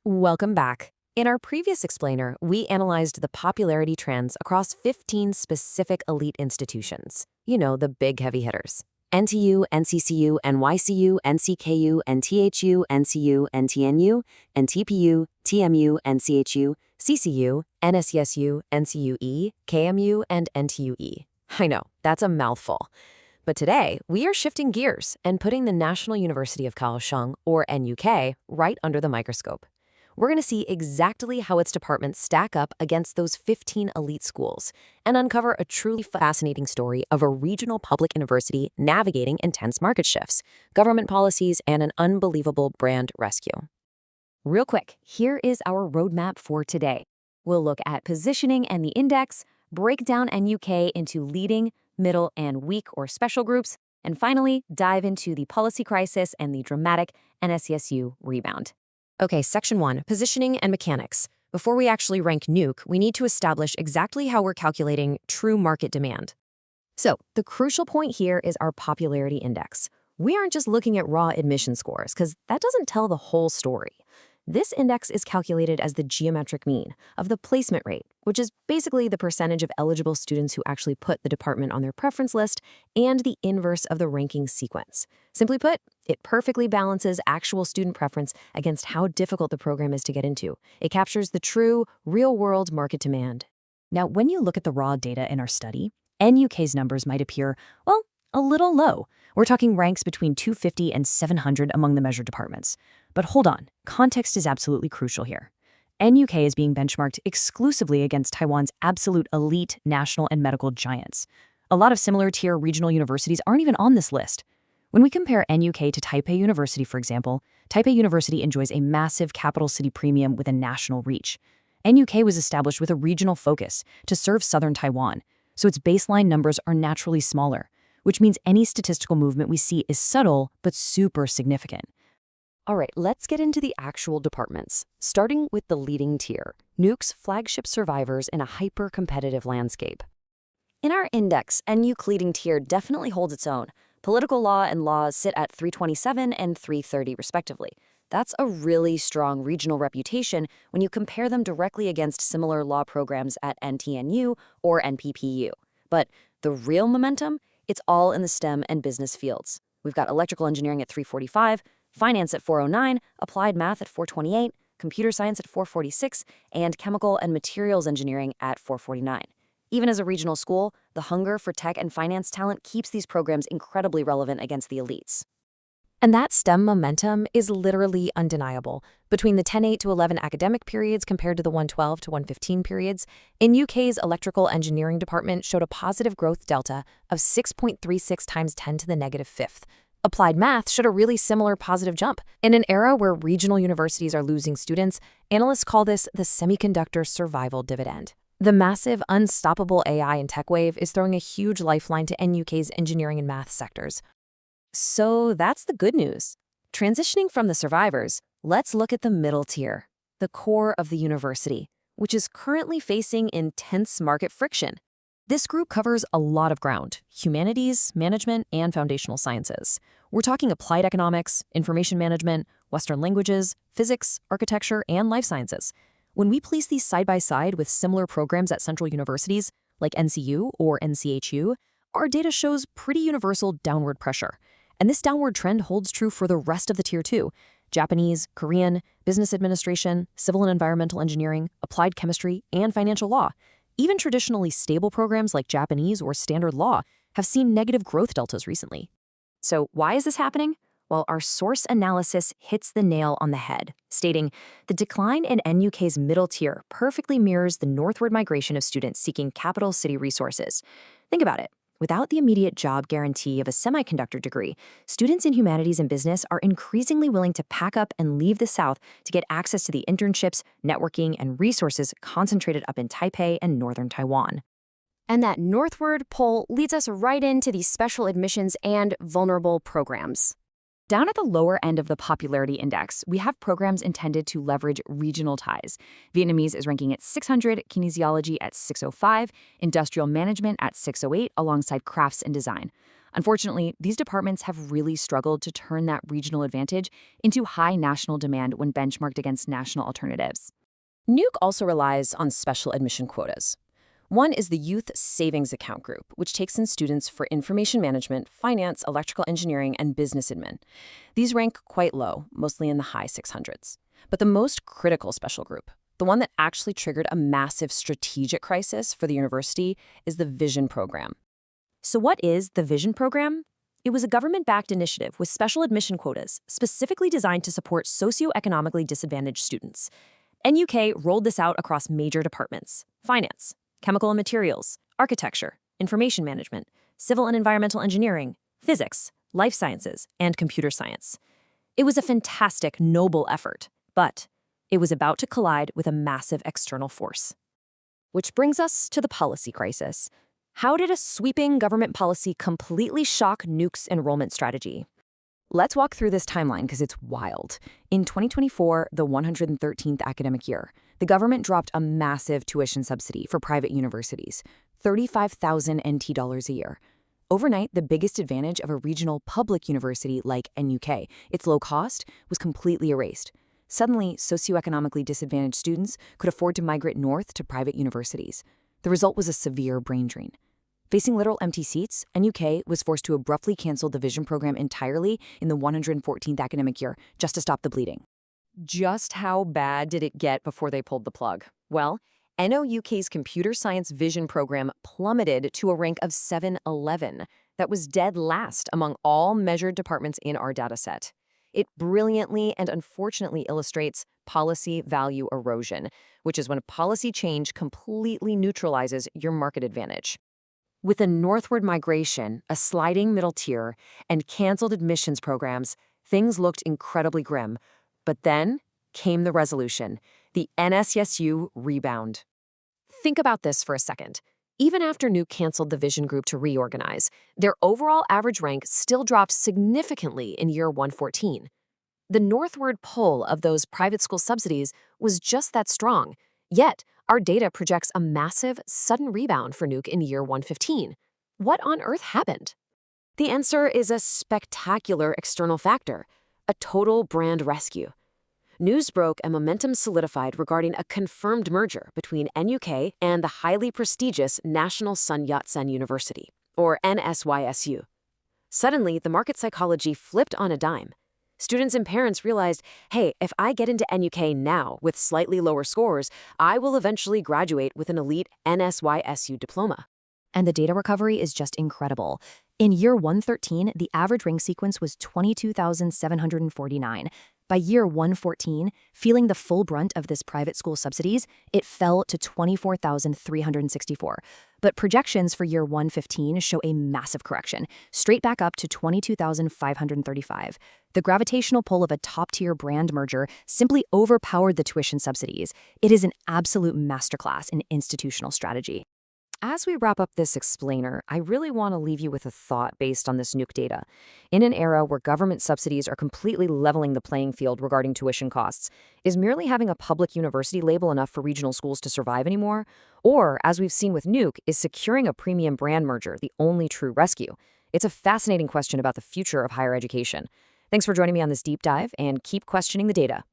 Welcome back. In our previous explainer, we analyzed the popularity trends across 15 specific elite institutions. You know, the big heavy hitters. NTU, NCCU, NYCU, NCKU, NTHU, NCU, NTNU, NTPU, TMU, NCHU, CCU, NSCSU, NCUE, KMU, and NTUE. I know, that's a mouthful. But today, we are shifting gears and putting the National University of Kaohsiung, or NUK, right under the microscope. We're going to see exactly how its departments stack up against those 15 elite schools and uncover a truly fascinating story of a regional public university navigating intense market shifts, government policies, and an unbelievable brand rescue. Real quick, here is our roadmap for today. We'll look at positioning and the index, break down NUK into leading, middle, and weak or special groups, and finally, dive into the policy crisis and the dramatic NSCSU rebound. Okay, Section 1, Positioning and Mechanics. Before we actually rank NUK, we need to establish exactly how we're calculating true market demand. So, the crucial point here is our popularity index. We aren't just looking at raw admission scores, because that doesn't tell the whole story. This index is calculated as the geometric mean of the placement rate, which is basically the percentage of eligible students who actually put the department on their preference list, and the inverse of the ranking sequence. Simply put, it perfectly balances actual student preference against how difficult the program is to get into. It captures the true, real-world market demand. Now, when you look at the raw data in our study, NUK's numbers might appear, well, a little low. We're talking ranks between 250 and 700 among the measured departments. But hold on, context is absolutely crucial here. NUK is being benchmarked exclusively against Taiwan's absolute elite national and medical giants. A lot of similar tier regional universities aren't even on this list. When we compare NUK to Taipei University, for example, Taipei University enjoys a massive capital city premium with a national reach. NUK was established with a regional focus to serve southern Taiwan, so its baseline numbers are naturally smaller, which means any statistical movement we see is subtle but super significant. All right, let's get into the actual departments, starting with the leading tier, NUK's flagship survivors in a hyper-competitive landscape. In our index, NUK leading tier definitely holds its own. Political law and law sit at 327 and 330 respectively. That's a really strong regional reputation when you compare them directly against similar law programs at NTNU or NPPU. But the real momentum? It's all in the STEM and business fields. We've got electrical engineering at 345, finance at 409, applied math at 428, computer science at 446, and chemical and materials engineering at 449. Even as a regional school, the hunger for tech and finance talent keeps these programs incredibly relevant against the elites. And that STEM momentum is literally undeniable. Between the 10-8 to 11 academic periods compared to the 112 to 115 periods, NUK's electrical engineering department showed a positive growth delta of 6.36 times 10 to the negative fifth. Applied math showed a really similar positive jump. In an era where regional universities are losing students, analysts call this the semiconductor survival dividend. The massive, unstoppable AI and tech wave is throwing a huge lifeline to NUK's engineering and math sectors. So that's the good news. Transitioning from the survivors, let's look at the middle tier, the core of the university, which is currently facing intense market friction. This group covers a lot of ground: humanities, management, and foundational sciences. We're talking applied economics, information management, Western languages, physics, architecture, and life sciences. When we place these side by side with similar programs at central universities, like NCU or NCHU, our data shows pretty universal downward pressure. And this downward trend holds true for the rest of the tier too: Japanese, Korean, business administration, civil and environmental engineering, applied chemistry, and financial law. Even traditionally stable programs like Japanese or standard law have seen negative growth deltas recently. So why is this happening? Well, our source analysis hits the nail on the head, stating the decline in NUK's middle tier perfectly mirrors the northward migration of students seeking capital city resources. Think about it. Without the immediate job guarantee of a semiconductor degree, students in humanities and business are increasingly willing to pack up and leave the South to get access to the internships, networking, and resources concentrated up in Taipei and northern Taiwan. And that northward pull leads us right into these special admissions and vulnerable programs. Down at the lower end of the popularity index, we have programs intended to leverage regional ties. Vietnamese is ranking at 600, kinesiology at 605, industrial management at 608, alongside crafts and design. Unfortunately, these departments have really struggled to turn that regional advantage into high national demand when benchmarked against national alternatives. NUK also relies on special admission quotas. One is the Youth Savings Account Group, which takes in students for information management, finance, electrical engineering, and business admin. These rank quite low, mostly in the high 600s. But the most critical special group, the one that actually triggered a massive strategic crisis for the university, is the Vision Program. So what is the Vision Program? It was a government-backed initiative with special admission quotas, specifically designed to support socioeconomically disadvantaged students. NUK rolled this out across major departments: finance, chemical and materials, architecture, information management, civil and environmental engineering, physics, life sciences, and computer science. It was a fantastic, noble effort, but it was about to collide with a massive external force. Which brings us to the policy crisis. How did a sweeping government policy completely shock NUK's enrollment strategy? Let's walk through this timeline because it's wild. In 2024, the 113th academic year, the government dropped a massive tuition subsidy for private universities, 35,000 NT dollars a year. Overnight, the biggest advantage of a regional public university like NUK, its low cost, was completely erased. Suddenly, socioeconomically disadvantaged students could afford to migrate north to private universities. The result was a severe brain drain. Facing literal empty seats, NUK was forced to abruptly cancel the Vision Program entirely in the 114th academic year just to stop the bleeding. Just how bad did it get before they pulled the plug? Well, NOUK's Computer Science Vision Program plummeted to a rank of 711. That was dead last among all measured departments in our dataset. It brilliantly and unfortunately illustrates policy value erosion, which is when a policy change completely neutralizes your market advantage. With a northward migration, a sliding middle tier, and canceled admissions programs, things looked incredibly grim. But then came the resolution, the NSSU rebound. Think about this for a second. Even after NUK canceled the Vision Group to reorganize, their overall average rank still dropped significantly in year 114. The northward pull of those private school subsidies was just that strong, yet our data projects a massive, sudden rebound for NUK in year 115. What on earth happened? The answer is a spectacular external factor, a total brand rescue. News broke and momentum solidified regarding a confirmed merger between NUK and the highly prestigious National Sun Yat-sen University, or NSYSU. Suddenly, the market psychology flipped on a dime. Students and parents realized, hey, if I get into NUK now with slightly lower scores, I will eventually graduate with an elite NSYSU diploma. And the data recovery is just incredible. In year 113, the average rank sequence was 22,749. By year 114, feeling the full brunt of this private school subsidies, it fell to 24,364. But projections for year 115 show a massive correction, straight back up to 22,535. The gravitational pull of a top-tier brand merger simply overpowered the tuition subsidies. It is an absolute masterclass in institutional strategy. As we wrap up this explainer, I really want to leave you with a thought based on this NUK data. In an era where government subsidies are completely leveling the playing field regarding tuition costs, is merely having a public university label enough for regional schools to survive anymore? Or, as we've seen with NUK, is securing a premium brand merger the only true rescue? It's a fascinating question about the future of higher education. Thanks for joining me on this deep dive, and keep questioning the data.